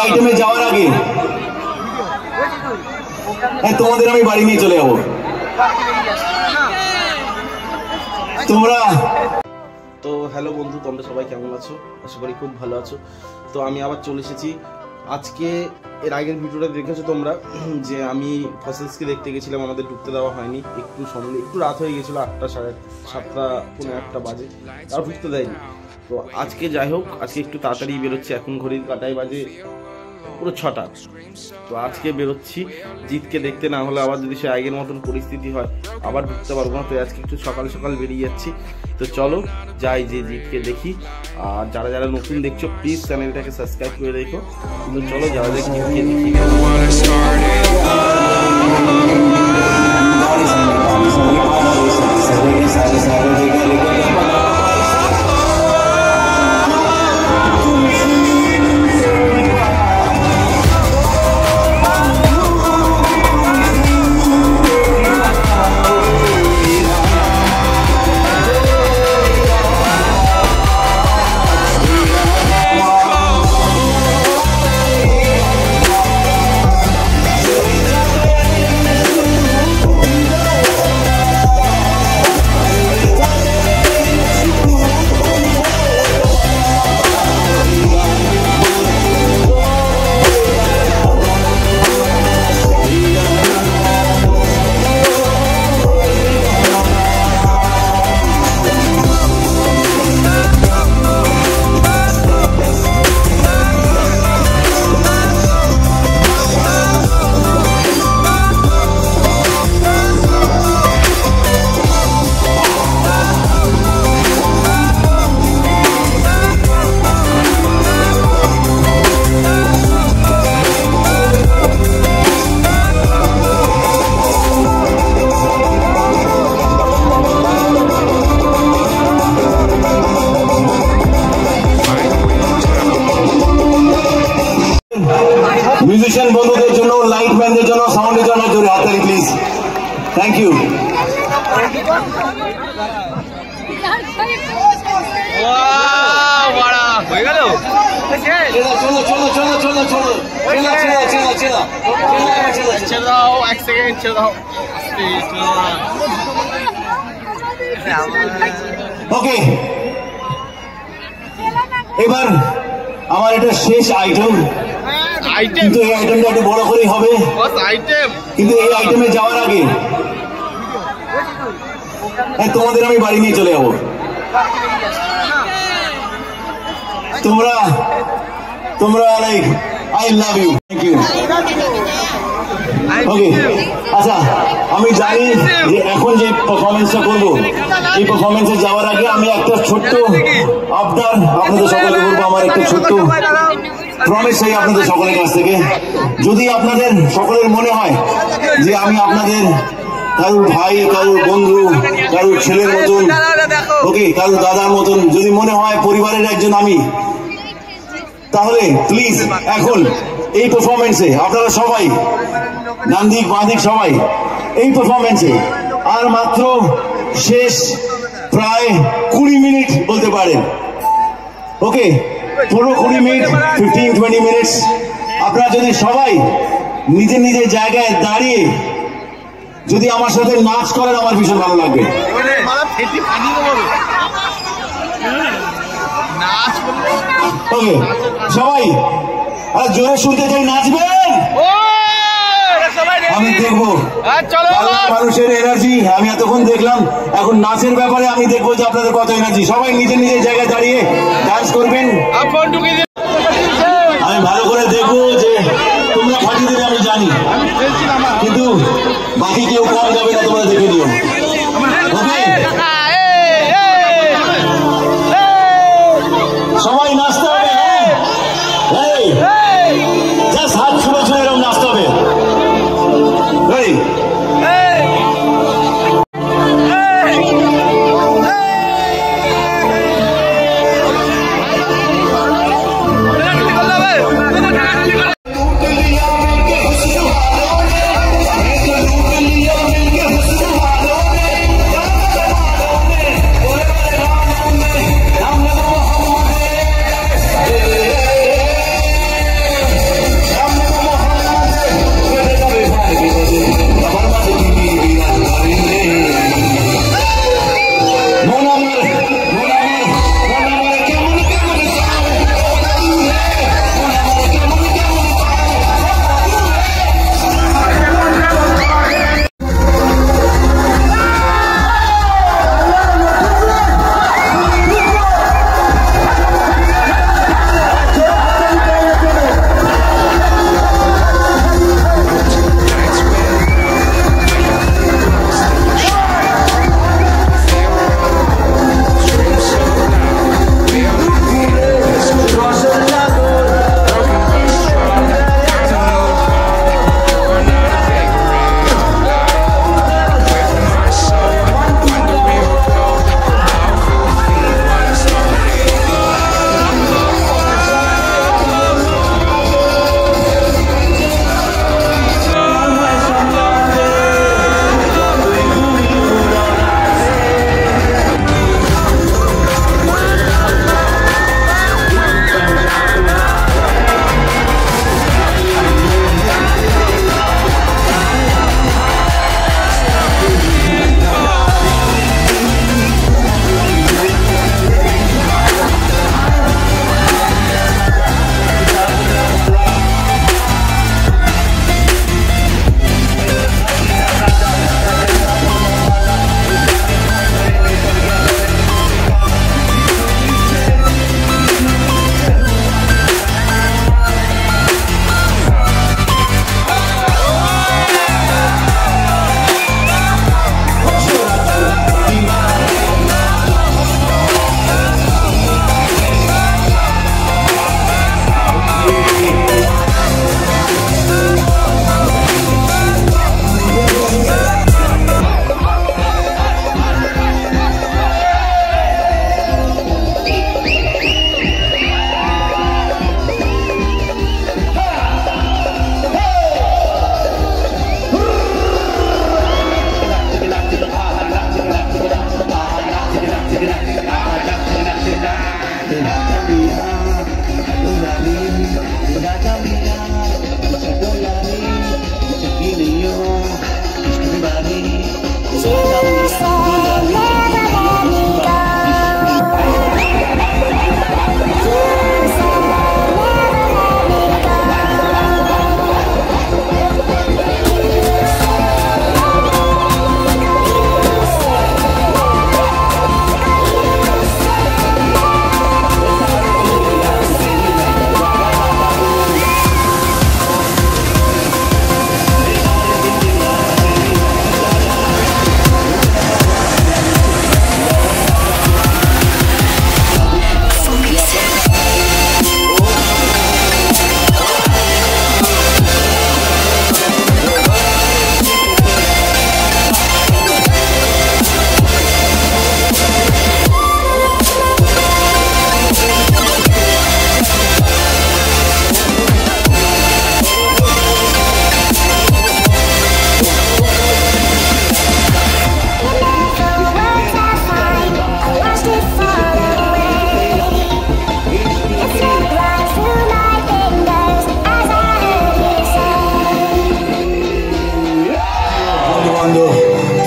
আইটেমে যাওয়ার আগে তোমাদের আমি বাড়ি নিয়ে চলে যাবো। তোমরা তো হ্যালো বন্ধু, তোমরা সবাই কেমন আছো? আশা করি খুব ভালো আছো। তো আমি আবার চলে এসেছি। আজকে এর আগের ভিডিওটা দেখেছো তোমরা যে আমি ফসিলসকে দেখতে গেছিলাম, আমাদের ঢুকতে দেওয়া হয়নি, একটু রাত হয়ে গেছিলো, 8টা, 7:30, 8:45 বাজে, আর ঢুকতে দেয়নি। তো আজকে যাই হোক, আজকে একটু তাড়াতাড়ি বেরোচ্ছে, এখন ঘড়ির কাঁটায় বাজে পুরো 6টা। তো আজকে বেরোচ্ছি জিতকে দেখতে, না হলে আবার যদি সে আগের মতন পরিস্থিতি হয় আবার ঢুকতে পারবো না। তো আজকে একটু সকাল সকাল বেরিয়ে যাচ্ছি। তো চলো যাই, যে জিতকে দেখি। আর যারা যারা নতুন দেখছো প্লিজ চ্যানেলটাকে সাবস্ক্রাইব করে রেখো। কিন্তু চলো যাওয়া যাক জিতকে দেখি। মিউজিশিয়ান বন্ধুদের জন্য, লাইট ম্যানদের জন্য, সাউন্ডের জন্য জোরে হাততালি প্লিজ। Thank you. ওকে, এবার আমার এটা শেষ আইটেম, কিন্তু এই আইটেমটা একটু বড় করেই হবে। কিন্তু এই আইটেমে যাওয়ার আগে তোমাদের আমি বাড়ি নিয়ে চলে যাবো। তোমরা like I love you, thank you. Okay, আচ্ছা, আমি জানি যে এখন যে পারফরমেন্সটা করবো, এই পারফরমেন্সে যাওয়ার আগে আমি একটা ছোট্ট আবদার আপনাদের সকলকে বলবো, আমার একটা ছোট্ট প্রমিস চাই আপনাদের সকলের কাছ থেকে। যদি আপনাদের সকলের মনে হয় যে আমি আপনাদের কারুর ভাই, কারুর বন্ধু, কারুর ছেলের মতন, ওকে, কারুর দাদার মতন যদি মনে হয়, পরিবারের একজন আমি, তাহলে প্লিজ এখন এই পারফরমেন্সে আপনারা সবাই, ডান দিক বাঁ দিক সবাই, এই পারফরমেন্সে আর মাত্র শেষ প্রায় 20 মিনিট বলতে পারেন, ওকে, পুরো 20 মিনিট, 15-20 মিনিটস আপনারা যদি সবাই নিজের নিজের জায়গায় দাঁড়িয়ে যদি আমার সাথে নাচ করেন, আমার ভীষণ ভালো লাগবে। ওকে, সবাই জোরে শুনতে চাই, নাচবেন। আমি দেখবো মানুষের এনার্জি, আমি এতক্ষণ দেখলাম, এখন নাচের ব্যাপারে আমি দেখবো যে আপনাদের কত এনার্জি। সবাই নিজের নিজের জায়গায় দাঁড়িয়ে ডান্স করবেন। আমি ভালো করে দেখবো যে তোমরা ফাটিয়ে দেবে, আমি জানি, কিন্তু বাকি কেউ কম যাবে না, তোমরা দেখে দিও। সবাই নাচতে হবে, জাস্ট হাত ছুঁড়ে ছুঁড়ে এরকম নাচতে হবে।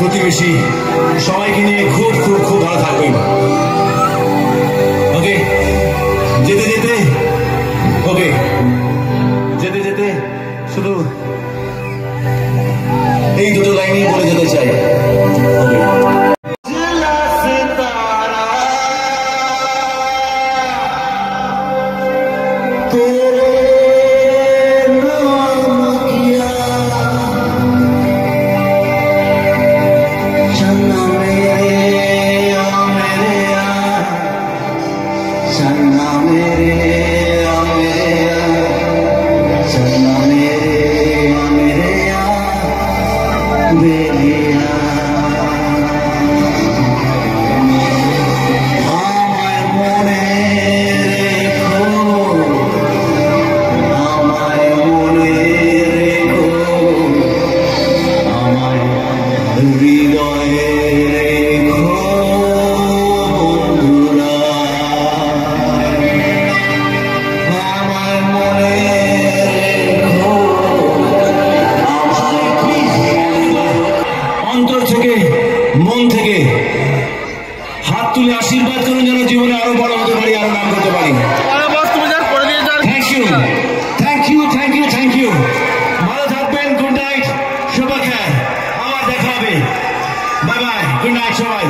প্রতিবেশী সবাইকে নিয়ে খুব খুব খুব ভালো থাকবেন। ওকে, যেতে যেতে ওকে যেতে যেতে শুধু এই দুটো লাইনই বলে যেতে চাই। মন থেকে হাত তুলে আশীর্বাদ করুন যেন জীবনে আরো বড় হতে পারি, আরো নাম করতে পারি। Thank you, thank you, thank you, thank you. ভালো থাকবেন, গুড নাইট, শুভকামনা, আবার দেখা হবে, বাই বাই, গুড নাইট সবাই।